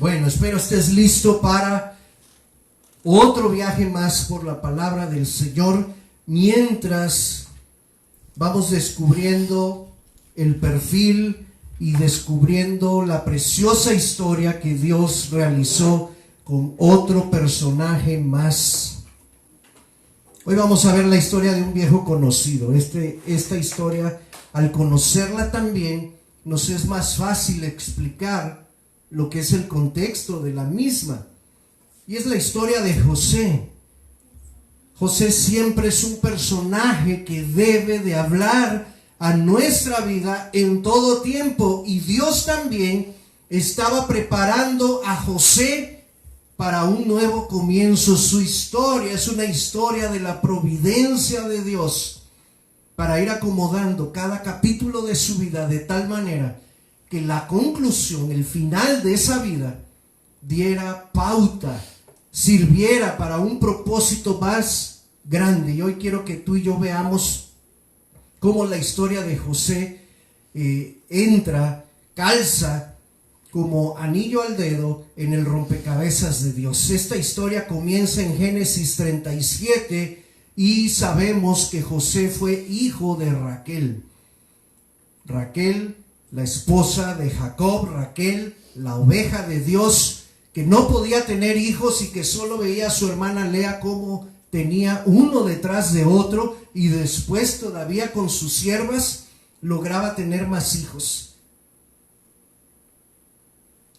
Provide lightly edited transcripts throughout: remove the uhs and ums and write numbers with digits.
Bueno, espero estés listo para otro viaje más por la palabra del Señor, mientras vamos descubriendo el perfil y descubriendo la preciosa historia que Dios realizó con otro personaje más. Hoy vamos a ver la historia de un viejo conocido. Esta historia, al conocerla también, nos es más fácil explicar lo que es el contexto de la misma. Y es la historia de José. José siempre es un personaje que debe de hablar a nuestra vida en todo tiempo. Y Dios también estaba preparando a José para un nuevo comienzo. Su historia es una historia de la providencia de Dios para ir acomodando cada capítulo de su vida de tal manera que la conclusión, el final de esa vida, diera pauta, sirviera para un propósito más grande. Y hoy quiero que tú y yo veamos cómo la historia de José calza como anillo al dedo en el rompecabezas de Dios. Esta historia comienza en Génesis 37 y sabemos que José fue hijo de Raquel. Raquel, la esposa de Jacob, Raquel, la oveja de Dios, que no podía tener hijos y que solo veía a su hermana Lea como tenía uno detrás de otro, y después todavía con sus siervas lograba tener más hijos.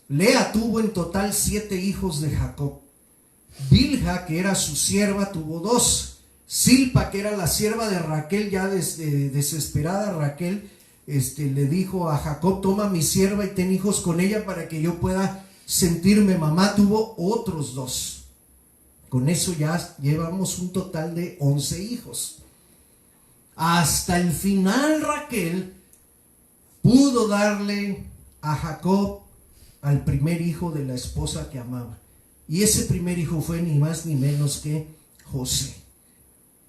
Lea tuvo en total 7 hijos de Jacob. Bilha, que era su sierva, tuvo 2. Silpa, que era la sierva de Raquel, ya desesperada Raquel, le dijo a Jacob: toma mi sierva y ten hijos con ella para que yo pueda sentirme mamá. Tuvo otros 2. Con eso ya llevamos un total de 11 hijos. Hasta el final Raquel pudo darle a Jacob al primer hijo de la esposa que amaba. Y ese primer hijo fue ni más ni menos que José.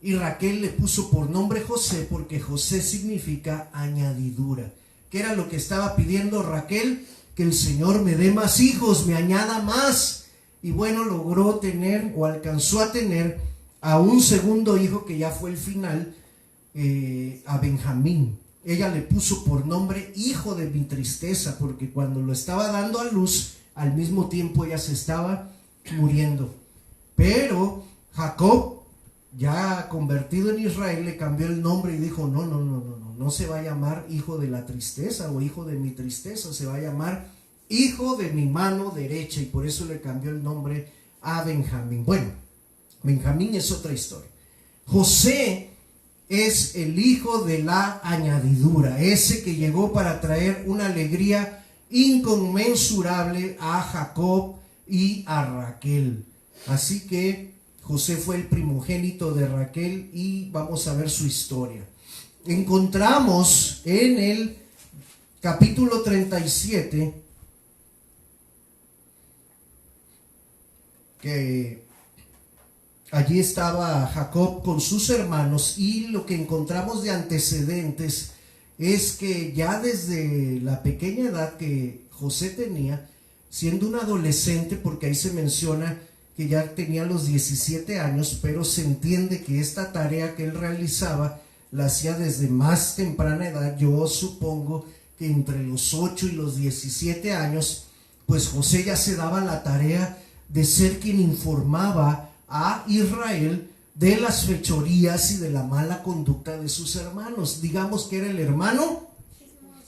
Y Raquel le puso por nombre José porque José significa añadidura. ¿Qué era lo que estaba pidiendo Raquel? Que el Señor me dé más hijos, me añada más. Y bueno, logró tener o alcanzó a tener a un segundo hijo que ya fue el final, a Benjamín. Ella le puso por nombre hijo de mi tristeza, porque cuando lo estaba dando a luz, al mismo tiempo ella se estaba muriendo. Pero Jacob, ya convertido en Israel, le cambió el nombre y dijo: no se va a llamar hijo de la tristeza o hijo de mi tristeza, se va a llamar hijo de mi mano derecha, y por eso le cambió el nombre a Benjamín. Bueno, Benjamín es otra historia. José es el hijo de la añadidura, ese que llegó para traer una alegría inconmensurable a Jacob y a Raquel. Así que José fue el primogénito de Raquel y vamos a ver su historia. Encontramos en el capítulo 37 que allí estaba Jacob con sus hermanos, y lo que encontramos de antecedentes es que ya desde la pequeña edad que José tenía, siendo un adolescente, porque ahí se menciona que ya tenía los 17 años, pero se entiende que esta tarea que él realizaba la hacía desde más temprana edad. Yo supongo que entre los 8 y los 17 años, pues José ya se daba la tarea de ser quien informaba a Israel de las fechorías y de la mala conducta de sus hermanos. Digamos que era el hermano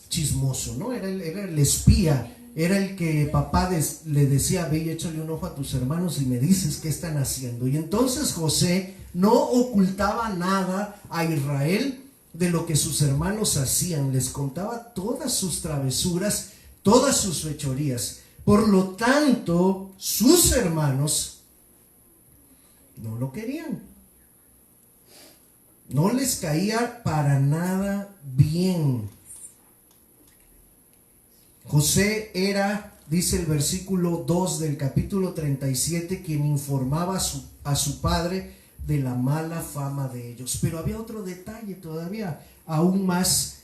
chismoso, ¿no? Era el espía, era el que papá le decía: ve y échale un ojo a tus hermanos y me dices qué están haciendo. Y entonces José no ocultaba nada a Israel de lo que sus hermanos hacían, les contaba todas sus travesuras, todas sus fechorías. Por lo tanto, sus hermanos no lo querían. No les caía para nada bien. José era, dice el versículo 2 del capítulo 37, quien informaba a su padre de la mala fama de ellos. Pero había otro detalle todavía aún más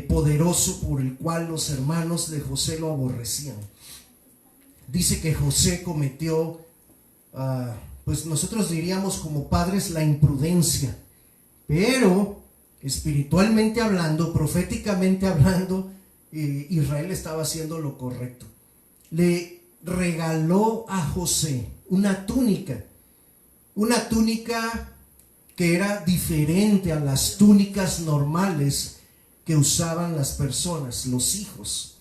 poderoso, por el cual los hermanos de José lo aborrecían. dice que José cometió, pues nosotros diríamos como padres, la imprudencia. Pero espiritualmente hablando, proféticamente hablando, Israel estaba haciendo lo correcto. Le regaló a José una túnica que era diferente a las túnicas normales que usaban las personas, los hijos.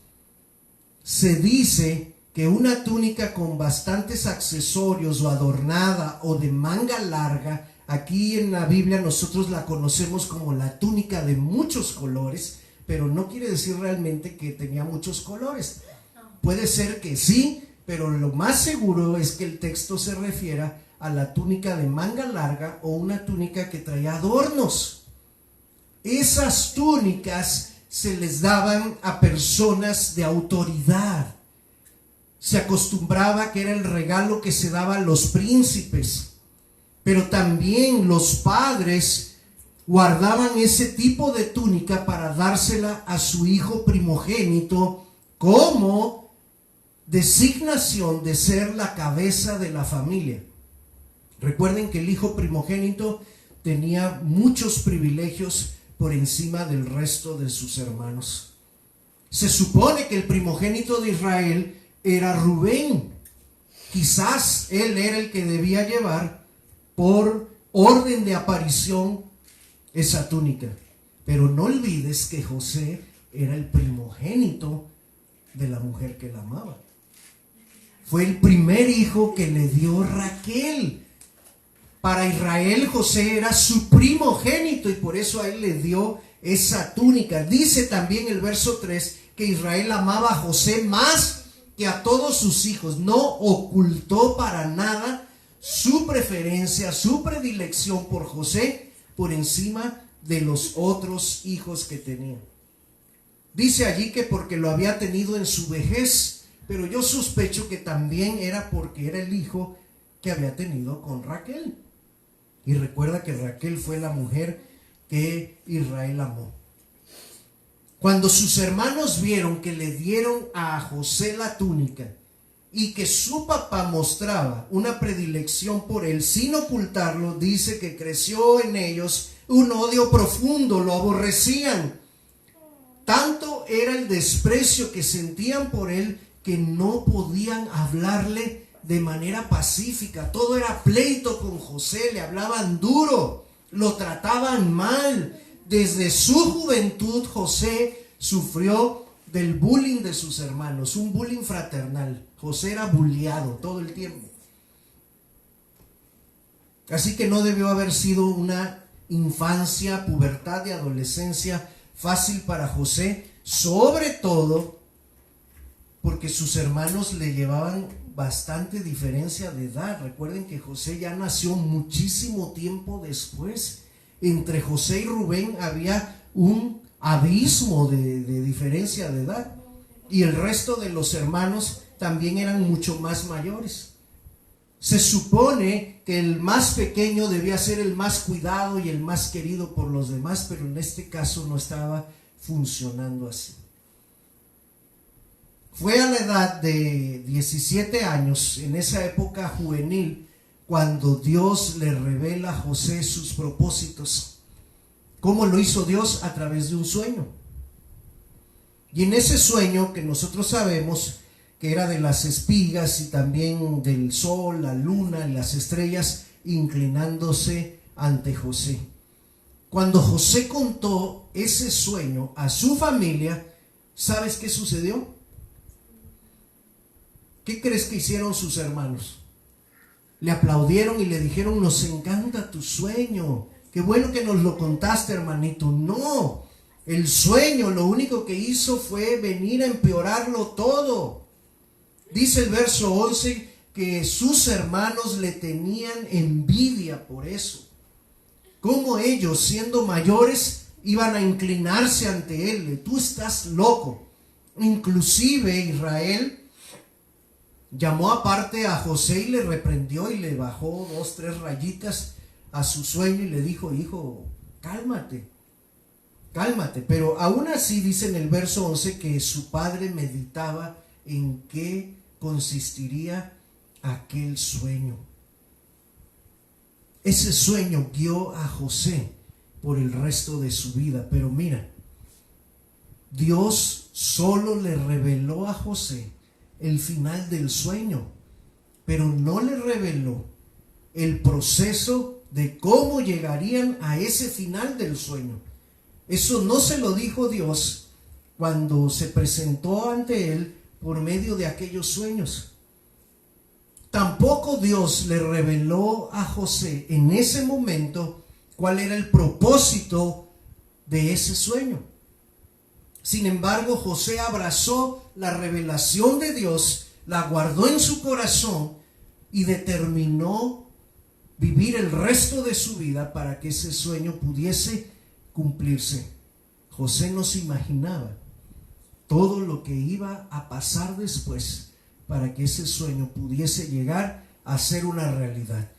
Se dice que una túnica con bastantes accesorios o adornada o de manga larga, aquí en la Biblia nosotros la conocemos como la túnica de muchos colores, pero no quiere decir realmente que tenía muchos colores. Puede ser que sí, pero lo más seguro es que el texto se refiera a la túnica de manga larga o una túnica que traía adornos. Esas túnicas se les daban a personas de autoridad. Se acostumbraba que era el regalo que se daba a los príncipes, pero también los padres guardaban ese tipo de túnica para dársela a su hijo primogénito como designación de ser la cabeza de la familia. Recuerden que el hijo primogénito tenía muchos privilegios por encima del resto de sus hermanos. Se supone que el primogénito de Israel era Rubén. Quizás él era el que debía llevar por orden de aparición esa túnica. Pero no olvides que José era el primogénito de la mujer que la amaba. Fue el primer hijo que le dio Raquel. Para Israel, José era su primogénito y por eso a él le dio esa túnica. Dice también el verso 3 que Israel amaba a José más que a todos sus hijos. No ocultó para nada su preferencia, su predilección por José por encima de los otros hijos que tenía. Dice allí que porque lo había tenido en su vejez, pero yo sospecho que también era porque era el hijo que había tenido con Raquel. Y recuerda que Raquel fue la mujer que Israel amó. Cuando sus hermanos vieron que le dieron a José la túnica y que su papá mostraba una predilección por él sin ocultarlo, dice que creció en ellos un odio profundo, lo aborrecían. Tanto era el desprecio que sentían por él que no podían hablarle de manera pacífica. Todo era pleito con José, le hablaban duro, lo trataban mal. Desde su juventud José sufrió del bullying de sus hermanos, un bullying fraternal. José era bulliado todo el tiempo. Así que no debió haber sido una infancia, pubertad y adolescencia fácil para José, sobre todo porque sus hermanos le llevaban bastante diferencia de edad. Recuerden que José ya nació muchísimo tiempo después. Entre José y Rubén había un abismo de diferencia de edad, y el resto de los hermanos también eran mucho más mayores. Se supone que el más pequeño debía ser el más cuidado y el más querido por los demás, pero en este caso no estaba funcionando así. Fue a la edad de 17 años, en esa época juvenil, cuando Dios le revela a José sus propósitos. ¿Cómo lo hizo Dios? A través de un sueño. Y en ese sueño, que nosotros sabemos que era de las espigas y también del sol, la luna y las estrellas inclinándose ante José. Cuando José contó ese sueño a su familia, ¿sabes qué sucedió? ¿Qué crees que hicieron sus hermanos? Le aplaudieron y le dijeron: nos encanta tu sueño, qué bueno que nos lo contaste, hermanito. No, el sueño lo único que hizo fue venir a empeorarlo todo. Dice el verso 11 que sus hermanos le tenían envidia por eso. ¿Cómo ellos, siendo mayores, iban a inclinarse ante él? Tú estás loco. Inclusive Israel llamó aparte a José y le reprendió y le bajó 2, 3 rayitas a su sueño y le dijo: hijo, cálmate, cálmate. Pero aún así dice en el verso 11 que su padre meditaba en qué consistiría aquel sueño. Ese sueño guió a José por el resto de su vida. Pero mira, Dios solo le reveló a José el final del sueño, pero no le reveló el proceso de cómo llegarían a ese final del sueño. Eso no se lo dijo Dios cuando se presentó ante él por medio de aquellos sueños. Tampoco Dios le reveló a José en ese momento cuál era el propósito de ese sueño. Sin embargo, José abrazó la revelación de Dios, la guardó en su corazón y determinó vivir el resto de su vida para que ese sueño pudiese cumplirse. José no se imaginaba todo lo que iba a pasar después para que ese sueño pudiese llegar a ser una realidad.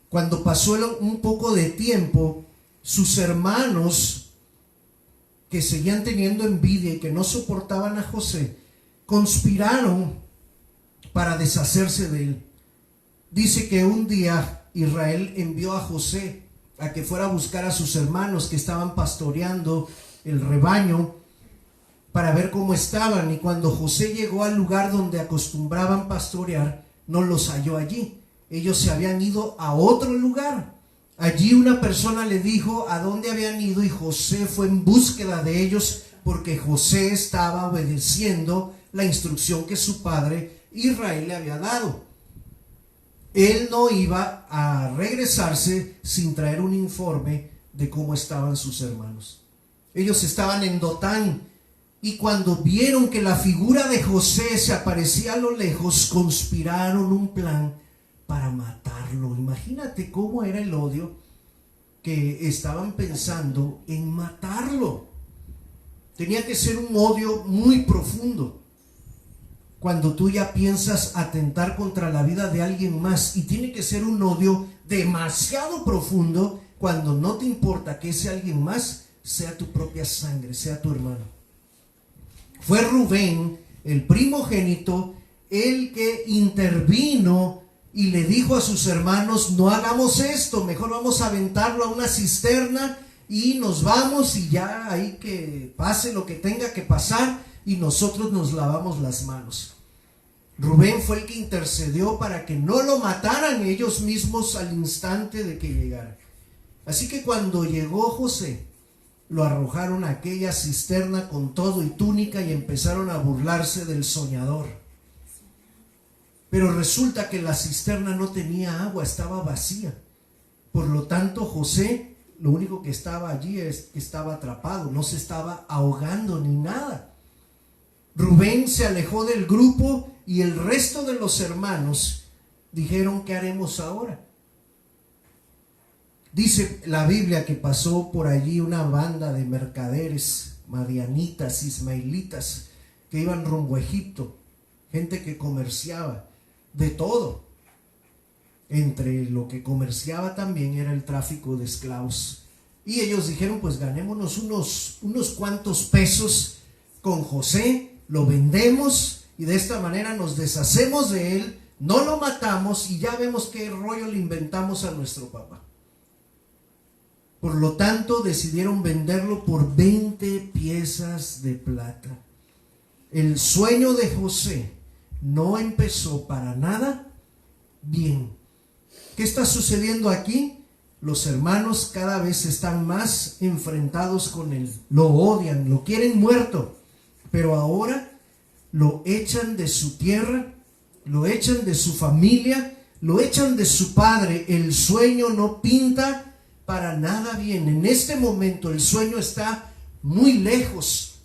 Cuando pasó un poco de tiempo, sus hermanos, que seguían teniendo envidia y que no soportaban a José, conspiraron para deshacerse de él. Dice que un día Israel envió a José a que fuera a buscar a sus hermanos que estaban pastoreando el rebaño para ver cómo estaban, y cuando José llegó al lugar donde acostumbraban pastorear, no los halló allí. Ellos se habían ido a otro lugar. Allí una persona le dijo a dónde habían ido y José fue en búsqueda de ellos porque José estaba obedeciendo la instrucción que su padre Israel le había dado. Él no iba a regresarse sin traer un informe de cómo estaban sus hermanos. Ellos estaban en Dotán y cuando vieron que la figura de José se aparecía a lo lejos, conspiraron un plan para matarlo. Imagínate cómo era el odio, que estaban pensando en matarlo. Tenía que ser un odio muy profundo. Cuando tú ya piensas atentar contra la vida de alguien más, y tiene que ser un odio demasiado profundo cuando no te importa que ese alguien más sea tu propia sangre, sea tu hermano. Fue Rubén, el primogénito, el que intervino y le dijo a sus hermanos: no hagamos esto, mejor vamos a aventarlo a una cisterna y nos vamos, y ya ahí que pase lo que tenga que pasar y nosotros nos lavamos las manos. Rubén fue el que intercedió para que no lo mataran ellos mismos al instante de que llegara. Así que cuando llegó José, lo arrojaron a aquella cisterna con todo y túnica y empezaron a burlarse del soñador. Pero resulta que la cisterna no tenía agua, estaba vacía. Por lo tanto, José, lo único que estaba allí es que estaba atrapado, no se estaba ahogando ni nada. Rubén se alejó del grupo y el resto de los hermanos dijeron: ¿qué haremos ahora? Dice la Biblia que pasó por allí una banda de mercaderes, madianitas, ismaelitas, que iban rumbo a Egipto, gente que comerciaba de todo. Entre lo que comerciaba también era el tráfico de esclavos. Y ellos dijeron: pues ganémonos unos cuantos pesos con José, lo vendemos y de esta manera nos deshacemos de él, no lo matamos y ya vemos qué rollo le inventamos a nuestro papá. Por lo tanto, decidieron venderlo por 20 piezas de plata. El sueño de José no empezó para nada bien. ¿Qué está sucediendo aquí? Los hermanos cada vez están más enfrentados con él. Lo odian, lo quieren muerto. Pero ahora lo echan de su tierra, lo echan de su familia, lo echan de su padre. El sueño no pinta para nada bien. En este momento el sueño está muy lejos,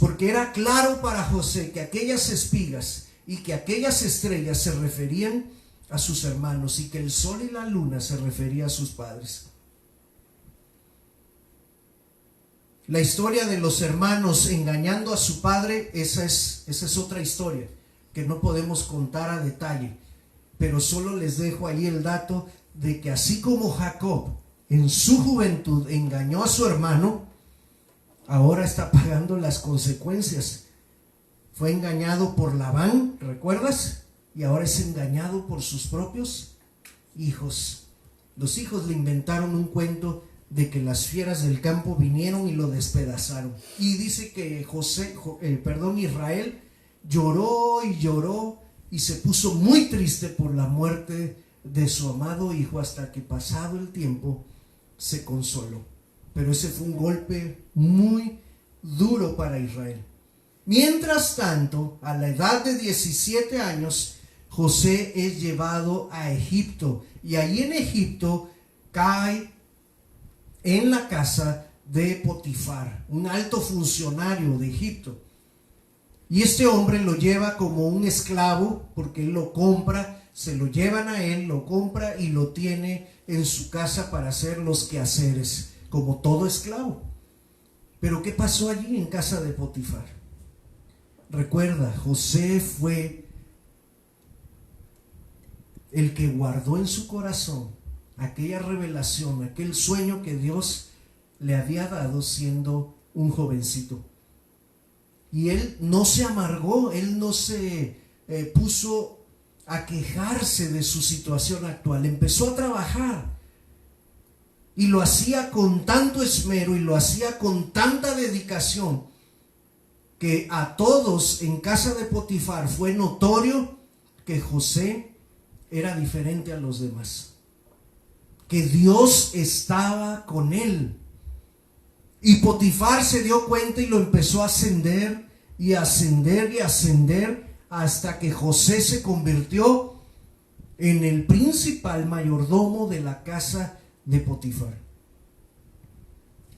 porque era claro para José que aquellas espigas y que aquellas estrellas se referían a sus hermanos y que el sol y la luna se referían a sus padres. La historia de los hermanos engañando a su padre, esa es otra historia que no podemos contar a detalle. Pero solo les dejo ahí el dato de que así como Jacob en su juventud engañó a su hermano, ahora está pagando las consecuencias Fue engañado por Labán, ¿recuerdas? Y ahora es engañado por sus propios hijos. Los hijos le inventaron un cuento de que las fieras del campo vinieron y lo despedazaron. Y dice que Israel lloró y lloró y se puso muy triste por la muerte de su amado hijo, hasta que pasado el tiempo se consoló. Pero ese fue un golpe muy duro para Israel. Mientras tanto, a la edad de 17 años, José es llevado a Egipto, y ahí en Egipto cae en la casa de Potifar, un alto funcionario de Egipto. Y este hombre lo lleva como un esclavo, porque él lo compra, se lo llevan a él, lo compra y lo tiene en su casa para hacer los quehaceres, como todo esclavo. Pero ¿qué pasó allí en casa de Potifar? Recuerda, José fue el que guardó en su corazón aquella revelación, aquel sueño que Dios le había dado siendo un jovencito. Y él no se amargó, él no se puso a quejarse de su situación actual. Empezó a trabajar y lo hacía con tanto esmero y lo hacía con tanta dedicación que a todos en casa de Potifar fue notorio que José era diferente a los demás, que Dios estaba con él. Y Potifar se dio cuenta y lo empezó a ascender y ascender y ascender, hasta que José se convirtió en el principal mayordomo de la casa de Potifar.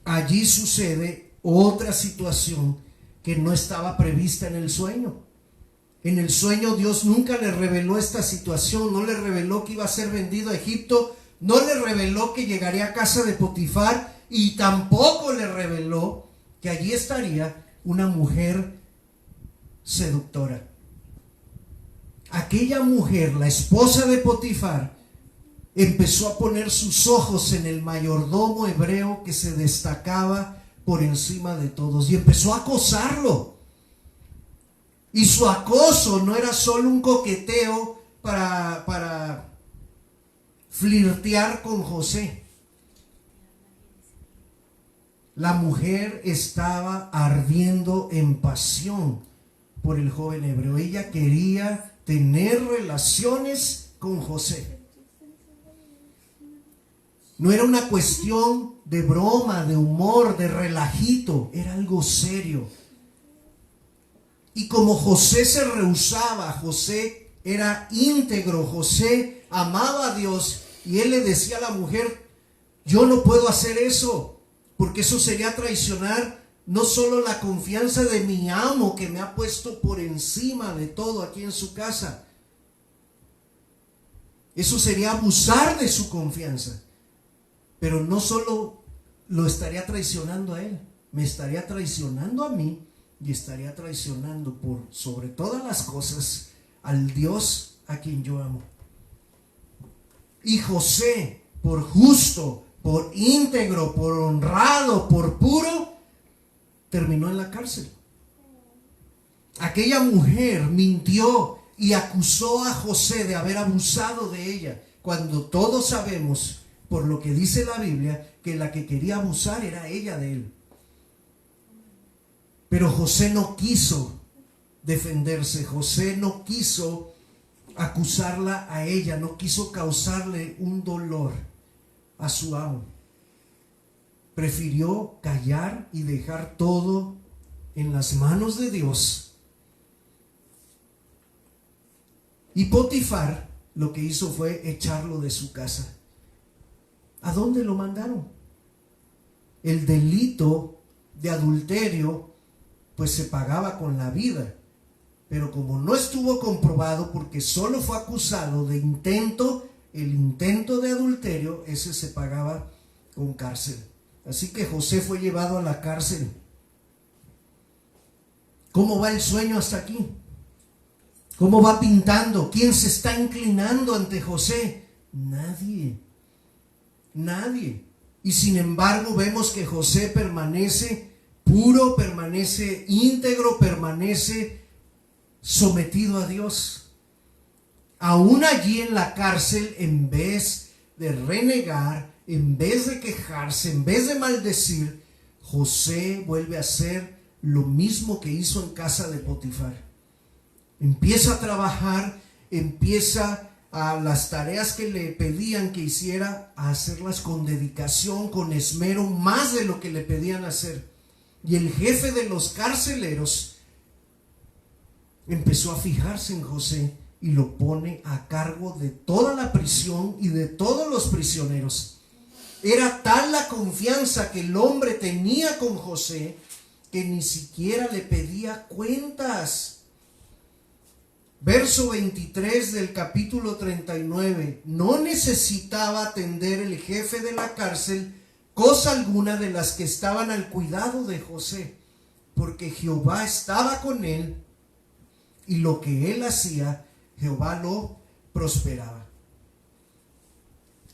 Allí sucede otra situación que no estaba prevista en el sueño. En el sueño Dios nunca le reveló esta situación, no le reveló que iba a ser vendido a Egipto, no le reveló que llegaría a casa de Potifar, y tampoco le reveló que allí estaría una mujer seductora. Aquella mujer, la esposa de Potifar, empezó a poner sus ojos en el mayordomo hebreo que se destacaba por encima de todos, y empezó a acosarlo. Y su acoso no era solo un coqueteo para flirtear con José. La mujer estaba ardiendo en pasión por el joven hebreo. Ella quería tener relaciones con José. No era una cuestión de broma, de humor, de relajito, era algo serio. Y como José se rehusaba, José era íntegro, José amaba a Dios, y él le decía a la mujer: yo no puedo hacer eso, porque eso sería traicionar no solo la confianza de mi amo, que me ha puesto por encima de todo aquí en su casa, eso sería abusar de su confianza. Pero no solo lo estaría traicionando a él, me estaría traicionando a mí, y estaría traicionando por sobre todas las cosas al Dios a quien yo amo. Y José, por justo, por íntegro, por honrado, por puro, terminó en la cárcel. Aquella mujer mintió y acusó a José de haber abusado de ella, cuando todos sabemos, por lo que dice la Biblia, que la que quería abusar era ella de él. Pero José no quiso defenderse, José no quiso acusarla a ella, no quiso causarle un dolor a su amo. Prefirió callar y dejar todo en las manos de Dios. Y Potifar lo que hizo fue echarlo de su casa. ¿A dónde lo mandaron? El delito de adulterio pues se pagaba con la vida, pero como no estuvo comprobado, porque solo fue acusado de intento, el intento de adulterio, ese se pagaba con cárcel. Así que José fue llevado a la cárcel. ¿Cómo va el sueño hasta aquí? ¿Cómo va pintando? ¿Quién se está inclinando ante José? Nadie. Y sin embargo vemos que José permanece puro, permanece íntegro, permanece sometido a Dios. Aún allí en la cárcel, en vez de renegar, en vez de quejarse, en vez de maldecir, José vuelve a hacer lo mismo que hizo en casa de Potifar. Empieza a trabajar, empieza a las tareas que le pedían que hiciera, a hacerlas con dedicación, con esmero, más de lo que le pedían hacer. Y el jefe de los carceleros empezó a fijarse en José y lo pone a cargo de toda la prisión y de todos los prisioneros. Era tal la confianza que el hombre tenía con José que ni siquiera le pedía cuentas. Verso 23 del capítulo 39. No necesitaba atender el jefe de la cárcel cosa alguna de las que estaban al cuidado de José, porque Jehová estaba con él y lo que él hacía, Jehová lo prosperaba.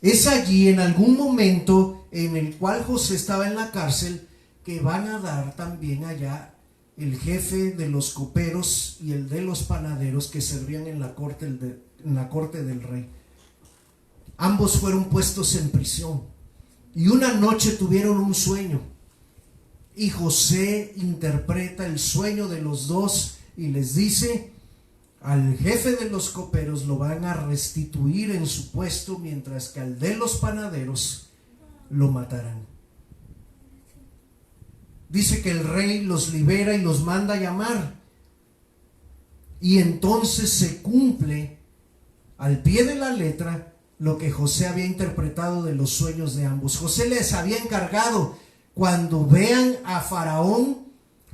Es allí, en algún momento en el cual José estaba en la cárcel, que van a dar también allá el jefe de los coperos y el de los panaderos que servían en la corte del rey. Ambos fueron puestos en prisión y una noche tuvieron un sueño, y José interpreta el sueño de los dos y les dice: al jefe de los coperos lo van a restituir en su puesto, mientras que al de los panaderos lo matarán. Dice que el rey los libera y los manda a llamar, y entonces se cumple al pie de la letra lo que José había interpretado de los sueños de ambos. José les había encargado: cuando vean a Faraón,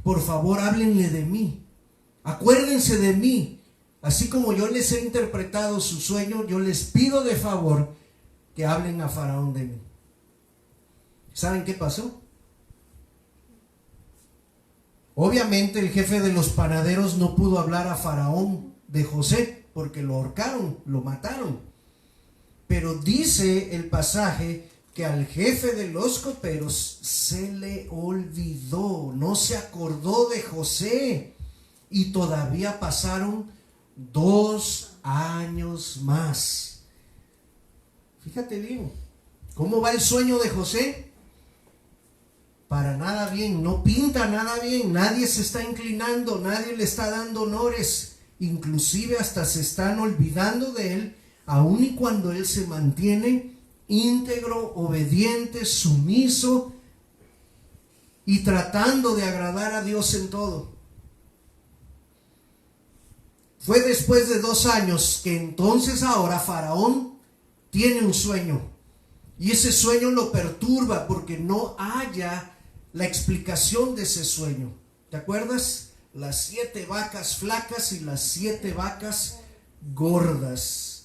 por favor háblenle de mí, acuérdense de mí, así como yo les he interpretado su sueño, yo les pido de favor que hablen a Faraón de mí. ¿Saben qué pasó? Obviamente el jefe de los panaderos no pudo hablar a Faraón de José, porque lo ahorcaron, lo mataron. Pero dice el pasaje que al jefe de los coperos se le olvidó, no se acordó de José, y todavía pasaron 2 años más. Fíjate bien, ¿cómo va el sueño de José? Para nada bien, no pinta nada bien, nadie se está inclinando, nadie le está dando honores, inclusive hasta se están olvidando de él, aun y cuando él se mantiene íntegro, obediente, sumiso y tratando de agradar a Dios en todo. Fue después de 2 años que entonces ahora Faraón tiene un sueño, y ese sueño lo perturba porque no halla la explicación de ese sueño. ¿Te acuerdas? Las 7 vacas flacas y las 7 vacas gordas.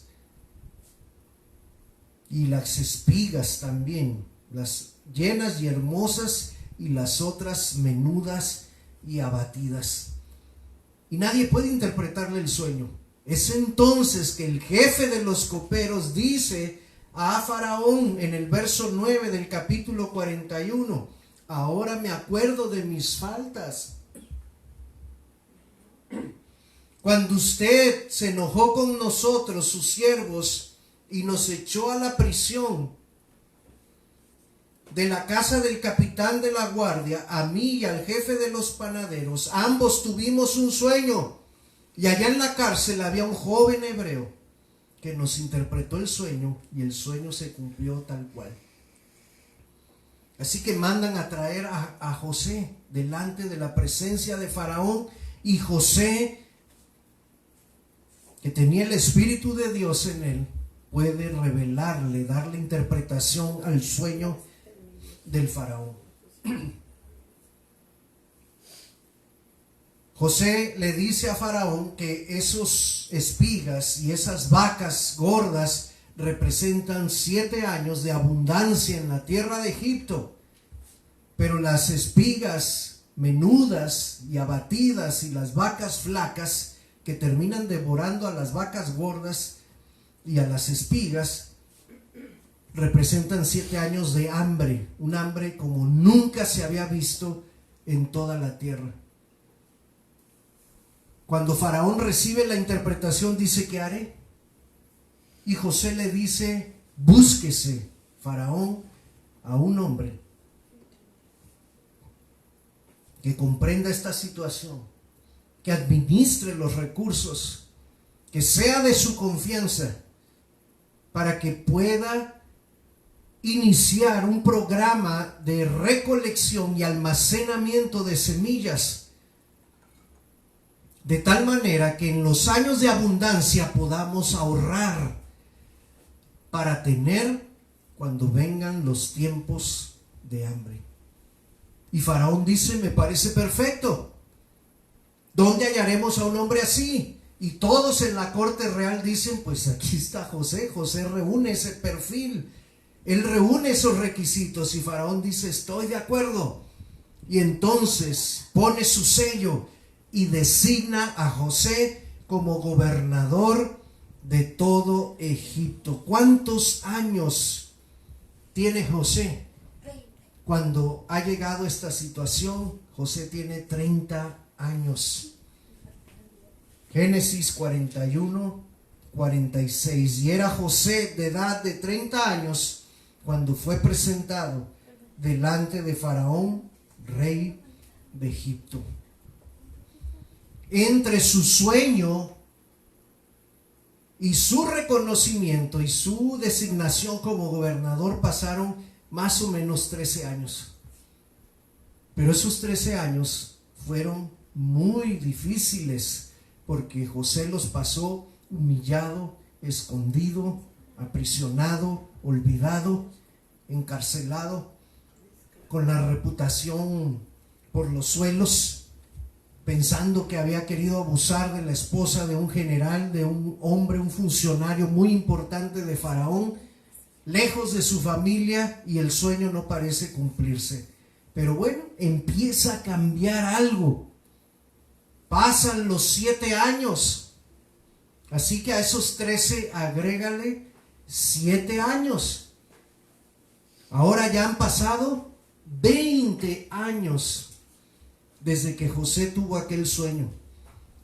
Y las espigas también, las llenas y hermosas y las otras menudas y abatidas. Y nadie puede interpretarle el sueño. Es entonces que el jefe de los coperos dice a Faraón en el verso 9 del capítulo 41: ahora me acuerdo de mis faltas. Cuando usted se enojó con nosotros, sus siervos, y nos echó a la prisión de la casa del capitán de la guardia, a mí y al jefe de los panaderos, ambos tuvimos un sueño, y allá en la cárcel había un joven hebreo que nos interpretó el sueño, y el sueño se cumplió tal cual. Así que mandan a traer a José delante de la presencia de Faraón, y José, que tenía el Espíritu de Dios en él, puede revelarle, darle interpretación al sueño del Faraón. José le dice a Faraón que esos espigas y esas vacas gordas representan 7 años de abundancia en la tierra de Egipto, pero las espigas menudas y abatidas y las vacas flacas que terminan devorando a las vacas gordas y a las espigas representan 7 años de hambre, un hambre como nunca se había visto en toda la tierra. Cuando Faraón recibe la interpretación, dice: ¿qué haré? Y José le dice: búsquese, Faraón, a un hombre que comprenda esta situación, que administre los recursos, que sea de su confianza, para que pueda iniciar un programa de recolección y almacenamiento de semillas, de tal manera que en los años de abundancia podamos ahorrar para tener cuando vengan los tiempos de hambre. Y Faraón dice: me parece perfecto. ¿Dónde hallaremos a un hombre así? Y todos en la corte real dicen: pues aquí está José. José reúne ese perfil, él reúne esos requisitos. Y Faraón dice: estoy de acuerdo. Y entonces pone su sello y designa a José como gobernador de todo Egipto. ¿Cuántos años tiene José? Cuando ha llegado esta situación, José tiene 30 años. Génesis 41, 46. Y era José de edad de 30 años cuando fue presentado delante de Faraón, rey de Egipto. Entre su sueño y su reconocimiento y su designación como gobernador pasaron más o menos 13 años. Pero esos 13 años fueron muy difíciles, porque José los pasó humillado, escondido, aprisionado, olvidado, encarcelado, con la reputación por los suelos, pensando que había querido abusar de la esposa de un general, de un hombre, un funcionario muy importante de Faraón, lejos de su familia, y el sueño no parece cumplirse. Pero bueno, empieza a cambiar algo. Pasan los 7 años. Así que a esos 13 agrégale 7 años. Ahora ya han pasado 20 años desde que José tuvo aquel sueño.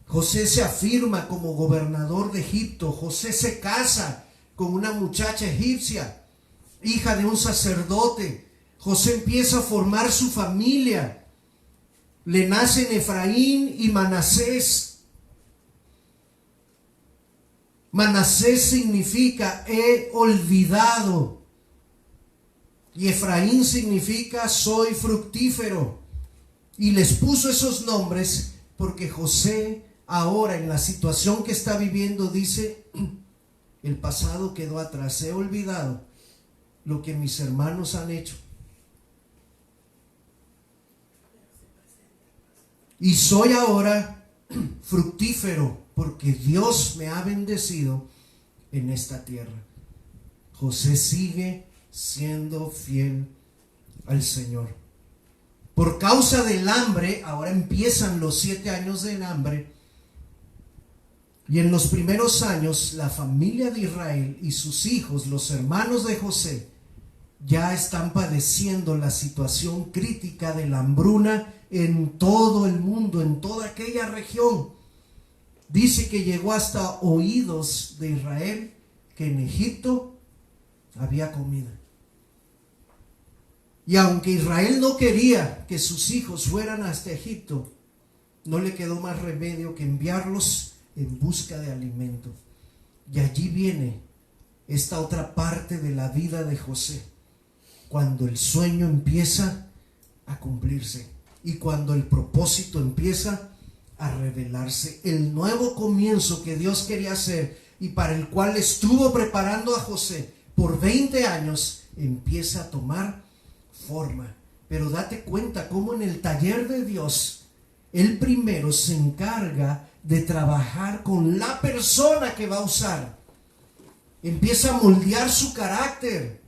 José se afirma como gobernador de Egipto. José se casa con una muchacha egipcia, hija de un sacerdote. José empieza a formar su familia. Le nacen Efraín y Manasés. Manasés significa he olvidado, y Efraín significa soy fructífero. Y les puso esos nombres porque José ahora, en la situación que está viviendo, dice: el pasado quedó atrás, he olvidado lo que mis hermanos han hecho, y soy ahora fructífero porque Dios me ha bendecido en esta tierra. José sigue siendo fiel al Señor. Por causa del hambre, ahora empiezan los 7 años del hambre, y en los primeros años la familia de Israel y sus hijos, los hermanos de José, ya están padeciendo la situación crítica de la hambruna en todo el mundo, en toda aquella región. Dice que llegó hasta oídos de Israel que en Egipto había comida. Y aunque Israel no quería que sus hijos fueran hasta Egipto, no le quedó más remedio que enviarlos en busca de alimento. Y allí viene esta otra parte de la vida de José, cuando el sueño empieza a cumplirse y cuando el propósito empieza a revelarse. El nuevo comienzo que Dios quería hacer y para el cual estuvo preparando a José por 20 años empieza a tomar forma. Pero date cuenta cómo en el taller de Dios, Él primero se encarga de trabajar con la persona que va a usar. Empieza a moldear su carácter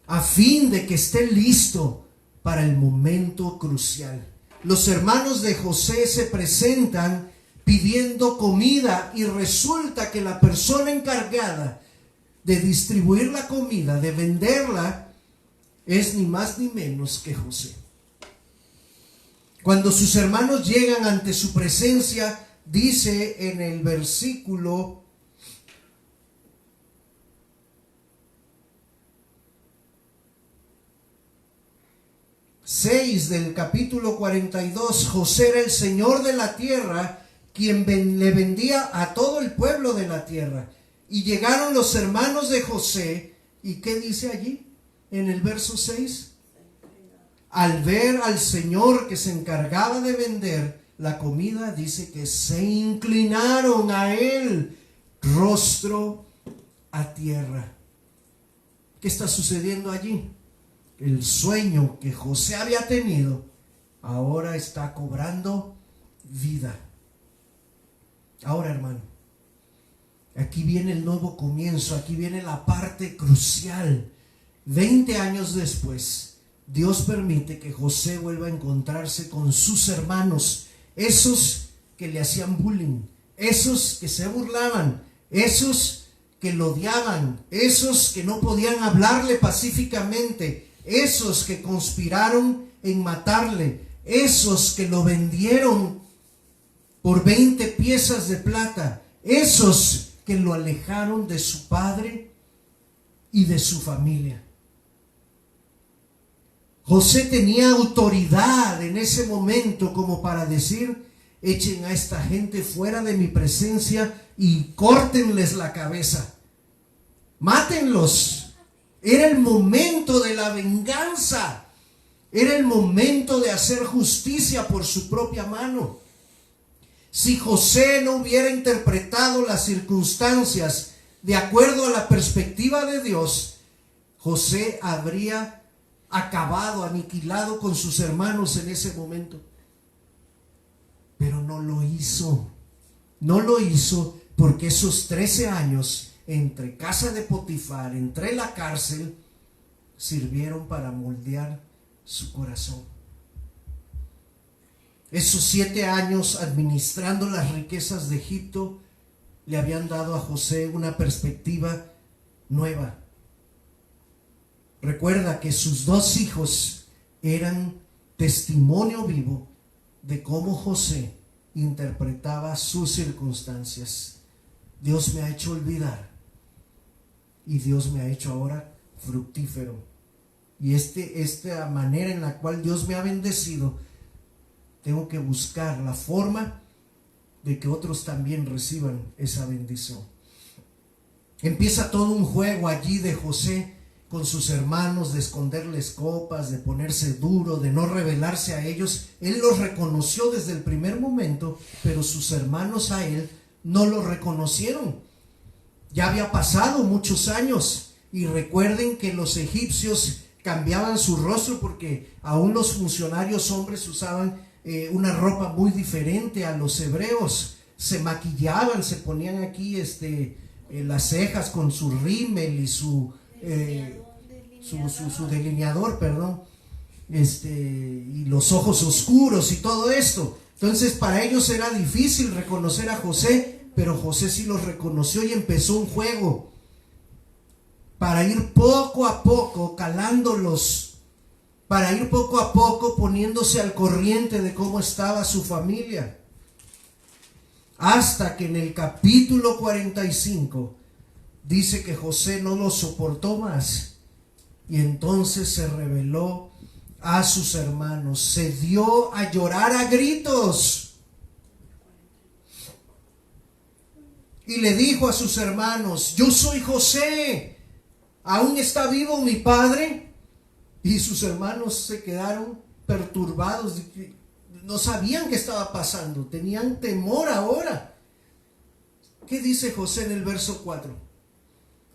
a fin de que esté listo para el momento crucial. Los hermanos de José se presentan pidiendo comida y resulta que la persona encargada de distribuir la comida, de venderla, es ni más ni menos que José. Cuando sus hermanos llegan ante su presencia, dice en el versículo 6 del capítulo 42, José era el señor de la tierra, quien le vendía a todo el pueblo de la tierra. Y llegaron los hermanos de José, ¿y qué dice allí en el verso 6? Al ver al señor que se encargaba de vender la comida, dice que se inclinaron a él, rostro a tierra. ¿Qué está sucediendo allí? El sueño que José había tenido ahora está cobrando vida. Ahora, hermano, aquí viene el nuevo comienzo, aquí viene la parte crucial. 20 años después, Dios permite que José vuelva a encontrarse con sus hermanos, esos que le hacían bullying, esos que se burlaban, esos que lo odiaban, esos que no podían hablarle pacíficamente, esos que conspiraron en matarle, esos que lo vendieron por 20 piezas de plata, esos que lo alejaron de su padre y de su familia. José tenía autoridad en ese momento como para decir: echen a esta gente fuera de mi presencia y córtenles la cabeza, mátenlos. Era el momento de la venganza, era el momento de hacer justicia por su propia mano. Si José no hubiera interpretado las circunstancias de acuerdo a la perspectiva de Dios, José habría acabado, aniquilado con sus hermanos en ese momento. Pero no lo hizo. No lo hizo porque esos 13 años entre casa de Potifar, entre la cárcel, sirvieron para moldear su corazón. Esos 7 años administrando las riquezas de Egipto le habían dado a José una perspectiva nueva. Recuerda que sus 2 hijos eran testimonio vivo de cómo José interpretaba sus circunstancias. Dios me ha hecho olvidar y Dios me ha hecho ahora fructífero. Y esta manera en la cual Dios me ha bendecido, tengo que buscar la forma de que otros también reciban esa bendición. Empieza todo un juego allí de José con sus hermanos, de esconderles copas, de ponerse duro, de no rebelarse a ellos. Él los reconoció desde el primer momento, pero sus hermanos a él no lo reconocieron. Ya había pasado muchos años, y recuerden que los egipcios cambiaban su rostro porque aún los funcionarios hombres usaban una ropa muy diferente a los hebreos. Se maquillaban, se ponían aquí las cejas con su rímel y su delineador, perdón, y los ojos oscuros y todo esto. Entonces para ellos era difícil reconocer a José, pero José sí los reconoció y empezó un juego para ir poco a poco calándolos, para ir poco a poco poniéndose al corriente de cómo estaba su familia. Hasta que en el capítulo 45 dice que José no lo soportó más y entonces se rebeló a sus hermanos, se dio a llorar a gritos y le dijo a sus hermanos: yo soy José, ¿aún está vivo mi padre? Y sus hermanos se quedaron perturbados, no sabían qué estaba pasando, tenían temor ahora. ¿Qué dice José en el verso 4?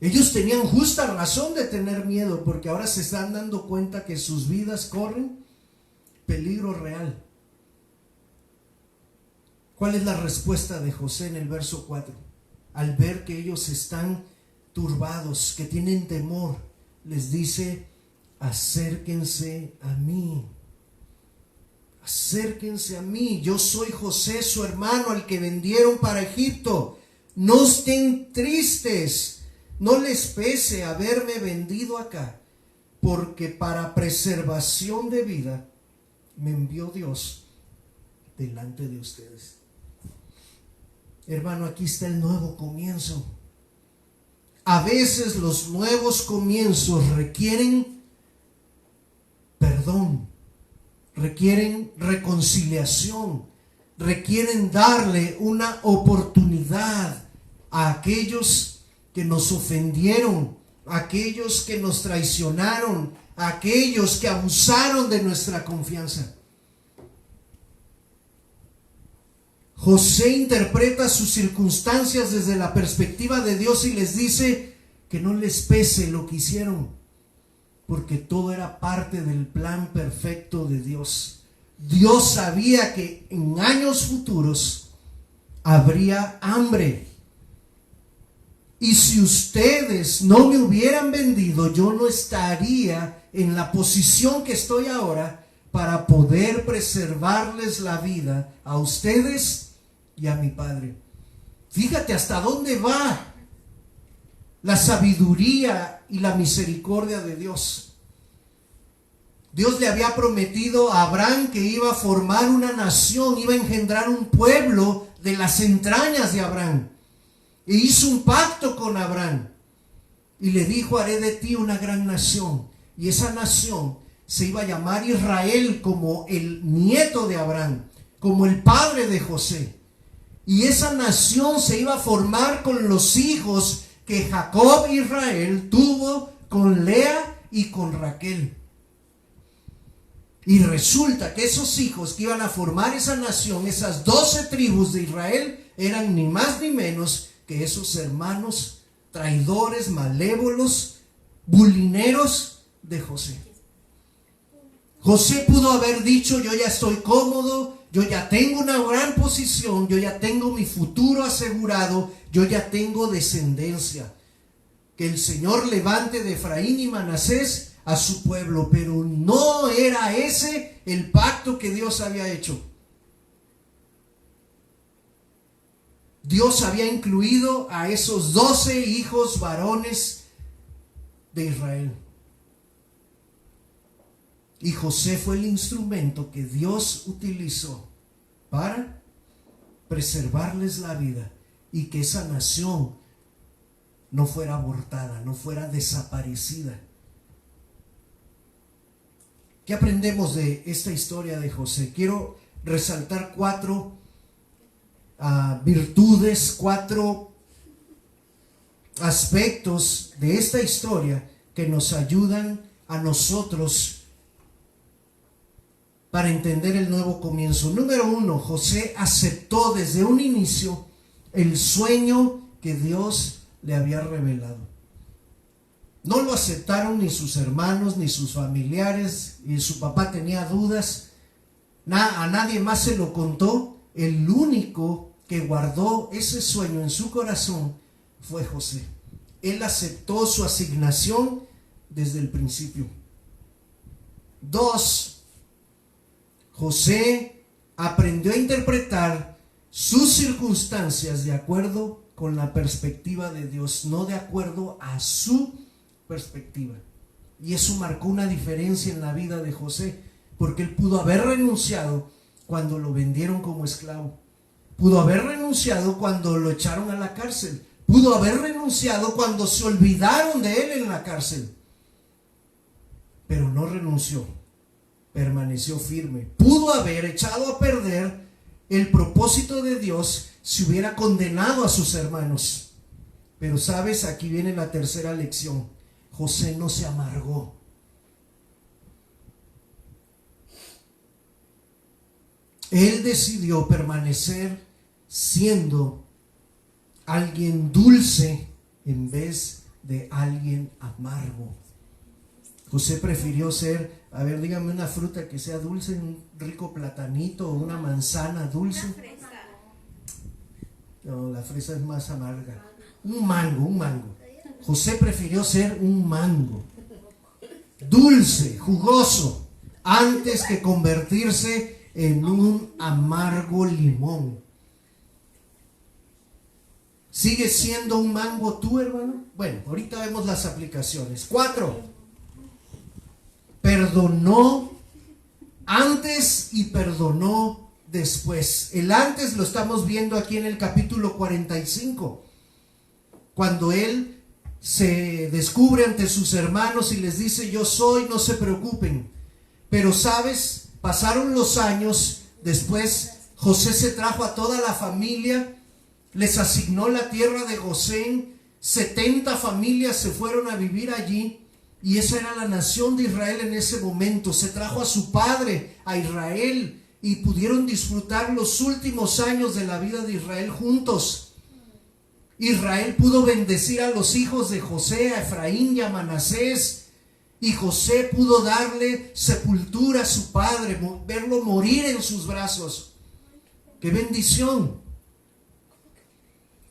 Ellos tenían justa razón de tener miedo, porque ahora se están dando cuenta que sus vidas corren peligro real. ¿Cuál es la respuesta de José en el verso 4? Al ver que ellos están turbados, que tienen temor, les dice: acérquense a mí. Acérquense a mí. Yo soy José, su hermano, al que vendieron para Egipto. No estén tristes, no les pese haberme vendido acá, porque para preservación de vida me envió Dios delante de ustedes. Hermano, aquí está el nuevo comienzo. A veces los nuevos comienzos requieren perdón, requieren reconciliación, requieren darle una oportunidad a aquellos que nos ofendieron, a aquellos que nos traicionaron, a aquellos que abusaron de nuestra confianza. José interpreta sus circunstancias desde la perspectiva de Dios y les dice que no les pese lo que hicieron, porque todo era parte del plan perfecto de Dios. Dios sabía que en años futuros habría hambre. Y si ustedes no me hubieran vendido, yo no estaría en la posición que estoy ahora para poder preservarles la vida a ustedes y a mi padre. Fíjate hasta dónde va la sabiduría y la misericordia de Dios. Dios le había prometido a Abraham que iba a formar una nación, iba a engendrar un pueblo de las entrañas de Abraham. E hizo un pacto con Abraham y le dijo: haré de ti una gran nación. Y esa nación se iba a llamar Israel, como el nieto de Abraham, como el padre de José. Y esa nación se iba a formar con los hijos que Jacob, Israel, tuvo con Lea y con Raquel. Y resulta que esos hijos que iban a formar esa nación, esas 12 tribus de Israel, eran ni más ni menos que esos hermanos traidores, malévolos, bulineros de José. José pudo haber dicho: yo ya estoy cómodo, yo ya tengo una gran posición, yo ya tengo mi futuro asegurado, yo ya tengo descendencia. Que el Señor levante de Efraín y Manasés a su pueblo. Pero no era ese el pacto que Dios había hecho. Dios había incluido a esos 12 hijos varones de Israel. Y José fue el instrumento que Dios utilizó para preservarles la vida y que esa nación no fuera abortada, no fuera desaparecida. ¿Qué aprendemos de esta historia de José? Quiero resaltar 4 virtudes, 4 aspectos de esta historia que nos ayudan a nosotros para entender el nuevo comienzo. Número 1, José aceptó desde un inicio el sueño que Dios le había revelado. No lo aceptaron ni sus hermanos ni sus familiares, y su papá tenía dudas. A nadie más se lo contó. El único que guardó ese sueño en su corazón fue José. Él aceptó su asignación desde el principio. 2, José aprendió a interpretar sus circunstancias de acuerdo con la perspectiva de Dios, no de acuerdo a su perspectiva. Y eso marcó una diferencia en la vida de José, porque él pudo haber renunciado cuando lo vendieron como esclavo. Pudo haber renunciado cuando lo echaron a la cárcel. Pudo haber renunciado cuando se olvidaron de él en la cárcel. Pero no renunció, permaneció firme. Pudo haber echado a perder el propósito de Dios si hubiera condenado a sus hermanos. Pero sabes, aquí viene la tercera lección. José no se amargó. Él decidió permanecer siendo alguien dulce en vez de alguien amargo. José prefirió ser, a ver, dígame una fruta que sea dulce, un rico platanito o una manzana dulce. Una fresa. No, la fresa es más amarga. Un mango. José prefirió ser un mango, dulce, jugoso, antes que convertirse en un amargo limón. ¿Sigues siendo un mango tú, hermano? Bueno, ahorita vemos las aplicaciones. 4, perdonó antes y perdonó después. El antes lo estamos viendo aquí en el capítulo 45, cuando él se descubre ante sus hermanos y les dice: yo soy, no se preocupen. Pero sabes, pasaron los años, después José se trajo a toda la familia, les asignó la tierra de Gosén, 70 familias se fueron a vivir allí, y esa era la nación de Israel en ese momento. Se trajo a su padre, a Israel, y pudieron disfrutar los últimos años de la vida de Israel juntos. Israel pudo bendecir a los hijos de José, a Efraín y a Manasés, y José pudo darle sepultura a su padre, verlo morir en sus brazos. ¡Qué bendición!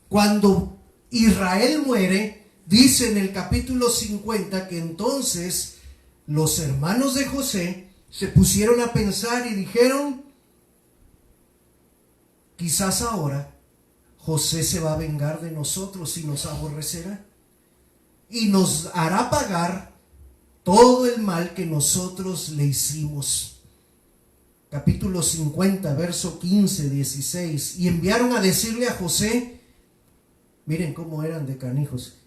Cuando Israel muere, dice en el capítulo 50 que entonces los hermanos de José se pusieron a pensar y dijeron: quizás ahora José se va a vengar de nosotros y nos aborrecerá y nos hará pagar todo el mal que nosotros le hicimos. Capítulo 50, verso 15, 16. Y enviaron a decirle a José, miren cómo eran de canijos: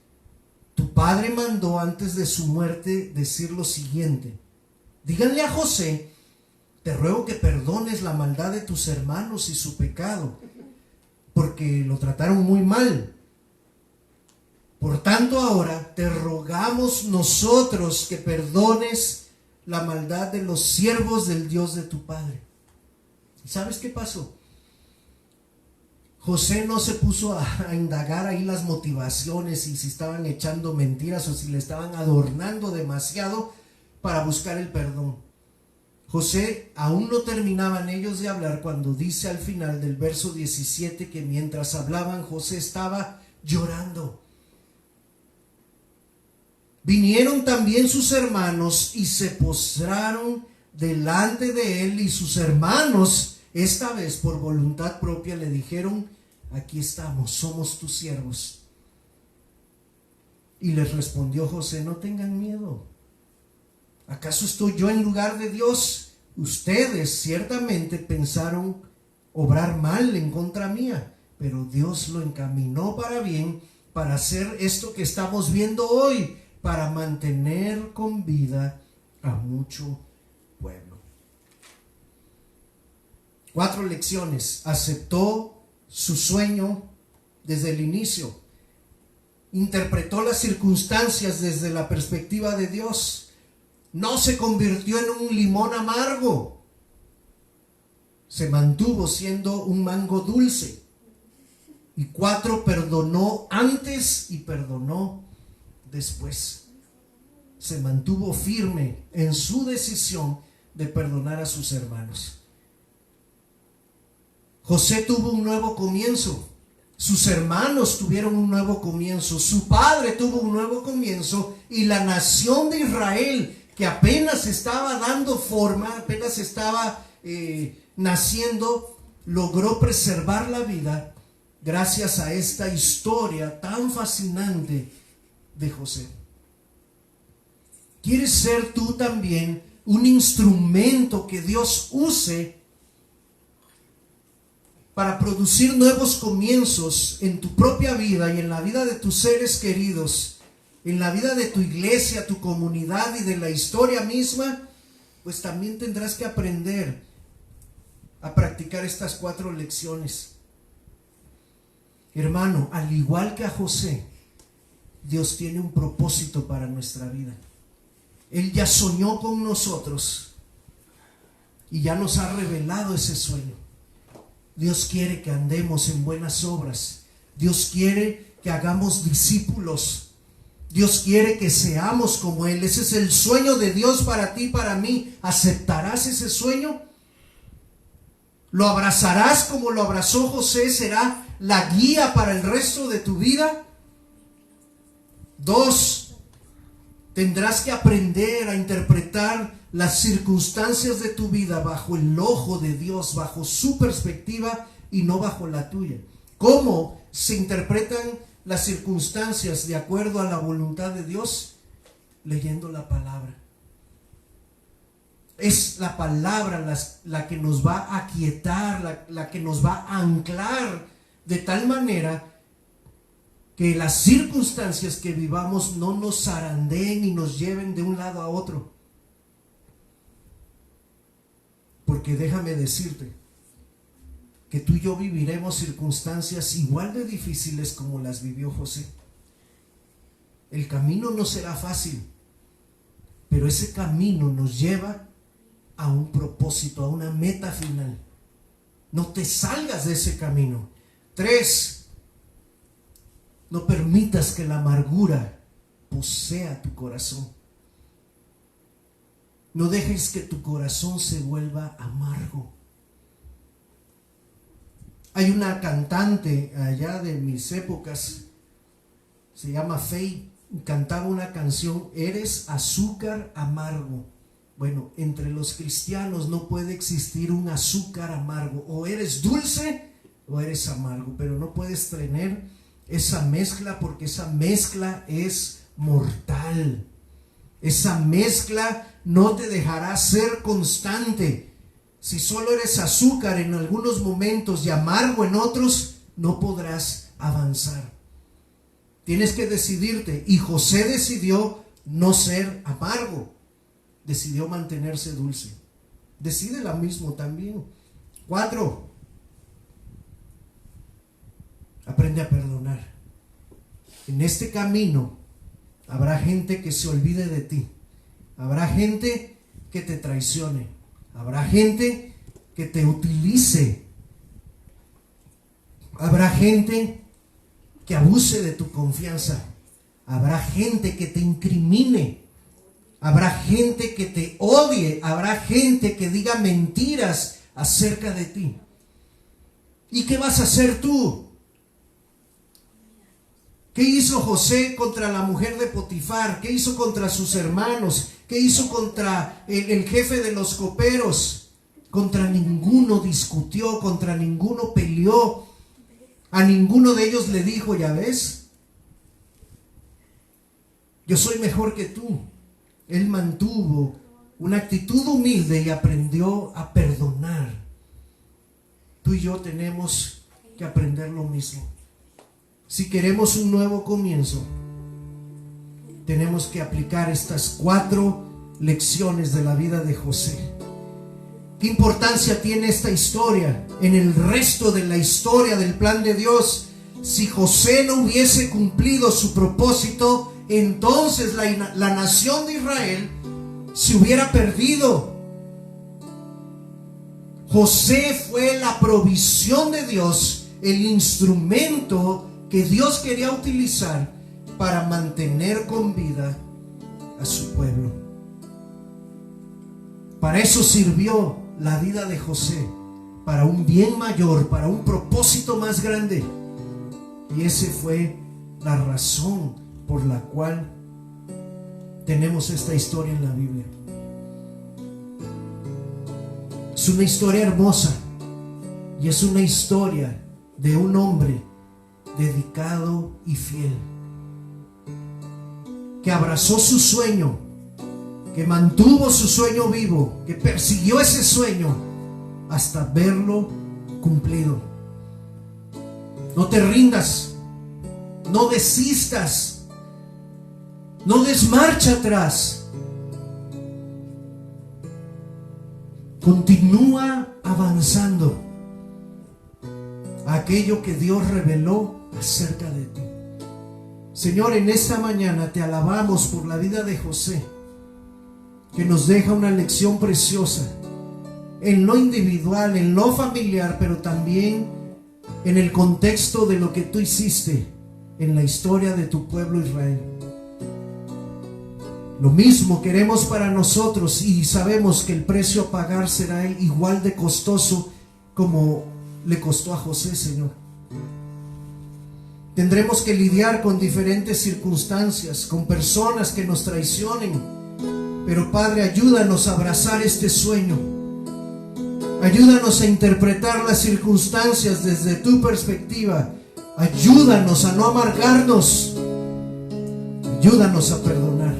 tu padre mandó antes de su muerte decir lo siguiente: díganle a José, te ruego que perdones la maldad de tus hermanos y su pecado, porque lo trataron muy mal. Por tanto, ahora te rogamos nosotros que perdones la maldad de los siervos del Dios de tu padre. ¿Y sabes qué pasó? José no se puso a indagar ahí las motivaciones y si estaban echando mentiras o si le estaban adornando demasiado para buscar el perdón. José, aún no terminaban ellos de hablar cuando dice al final del verso 17 que mientras hablaban José estaba llorando. Vinieron también sus hermanos y se postraron delante de él, y sus hermanos, esta vez por voluntad propia, le dijeron: aquí estamos, somos tus siervos. Y les respondió José: no tengan miedo. ¿Acaso estoy yo en lugar de Dios? Ustedes ciertamente pensaron obrar mal en contra mía, pero Dios lo encaminó para bien, para hacer esto que estamos viendo hoy, para mantener con vida a mucho pueblo. 4 lecciones. Aceptó su sueño desde el inicio. Interpretó las circunstancias desde la perspectiva de Dios. No se convirtió en un limón amargo. Se mantuvo siendo un mango dulce. Y 4, perdonó antes y perdonó después. Se mantuvo firme en su decisión de perdonar a sus hermanos. José tuvo un nuevo comienzo. Sus hermanos tuvieron un nuevo comienzo. Su padre tuvo un nuevo comienzo. Y la nación de Israel, que apenas estaba dando forma, apenas estaba naciendo, logró preservar la vida gracias a esta historia tan fascinante de José. ¿Quieres ser tú también un instrumento que Dios use para producir nuevos comienzos en tu propia vida y en la vida de tus seres queridos, en la vida de tu iglesia, tu comunidad y de la historia misma? Pues también tendrás que aprender a practicar estas 4 lecciones. Hermano, al igual que a José, Dios tiene un propósito para nuestra vida. Él ya soñó con nosotros y ya nos ha revelado ese sueño. Dios quiere que andemos en buenas obras. Dios quiere que hagamos discípulos. Dios quiere que seamos como Él. Ese es el sueño de Dios para ti y para mí. ¿Aceptarás ese sueño? ¿Lo abrazarás como lo abrazó José? ¿Será la guía para el resto de tu vida? 2, tendrás que aprender a interpretar las circunstancias de tu vida bajo el ojo de Dios, bajo su perspectiva y no bajo la tuya. ¿Cómo se interpretan las circunstancias de acuerdo a la voluntad de Dios? Leyendo la palabra. Es la palabra la que nos va a aquietar, la que nos va a anclar de tal manera que las circunstancias que vivamos no nos zarandeen y nos lleven de un lado a otro. Porque déjame decirte que tú y yo viviremos circunstancias igual de difíciles como las vivió José. El camino no será fácil, pero ese camino nos lleva a un propósito, a una meta final. No te salgas de ese camino. 3, no permitas que la amargura posea tu corazón. No dejes que tu corazón se vuelva amargo. Hay una cantante allá de mis épocas, se llama Faye, cantaba una canción, eres azúcar amargo. Bueno, entre los cristianos no puede existir un azúcar amargo. O eres dulce o eres amargo, pero no puedes tener esa mezcla, porque esa mezcla es mortal. Esa mezcla no te dejará ser constante. Si solo eres azúcar en algunos momentos y amargo en otros, no podrás avanzar. Tienes que decidirte, y José decidió no ser amargo, decidió mantenerse dulce. Decide lo mismo también. 4, aprende a perdonar. En este camino habrá gente que se olvide de ti, habrá gente que te traicione, habrá gente que te utilice, habrá gente que abuse de tu confianza, habrá gente que te incrimine, habrá gente que te odie, habrá gente que diga mentiras acerca de ti. ¿Y qué vas a hacer tú? ¿Qué hizo José contra la mujer de Potifar? ¿Qué hizo contra sus hermanos? ¿Qué hizo contra el jefe de los coperos? Contra ninguno discutió, contra ninguno peleó. A ninguno de ellos le dijo, ya ves, yo soy mejor que tú. Él mantuvo una actitud humilde y aprendió a perdonar. Tú y yo tenemos que aprender lo mismo. Si queremos un nuevo comienzo, tenemos que aplicar estas 4 lecciones de la vida de José. ¿Qué importancia tiene esta historia en el resto de la historia del plan de Dios? Si José no hubiese cumplido su propósito, entonces la nación de Israel se hubiera perdido. José fue la provisión de Dios, el instrumento que Dios quería utilizar para mantener con vida a su pueblo. Para eso sirvió la vida de José, para un bien mayor, para un propósito más grande. Y esa fue la razón por la cual tenemos esta historia en la Biblia. Es una historia hermosa y es una historia de un hombre dedicado y fiel, que abrazó su sueño, que mantuvo su sueño vivo, que persiguió ese sueño hasta verlo cumplido. No te rindas, no desistas, no des marcha atrás. Continúa avanzando a aquello que Dios reveló acerca de ti. Señor, en esta mañana te alabamos por la vida de José, que nos deja una lección preciosa en lo individual, en lo familiar, pero también en el contexto de lo que tú hiciste en la historia de tu pueblo Israel. Lo mismo queremos para nosotros, y sabemos que el precio a pagar será igual de costoso como le costó a José, Señor. Tendremos que lidiar con diferentes circunstancias, con personas que nos traicionen, pero Padre, ayúdanos a abrazar este sueño. Ayúdanos a interpretar las circunstancias desde tu perspectiva. Ayúdanos a no amargarnos. Ayúdanos a perdonar.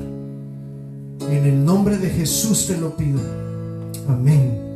En el nombre de Jesús te lo pido. Amén.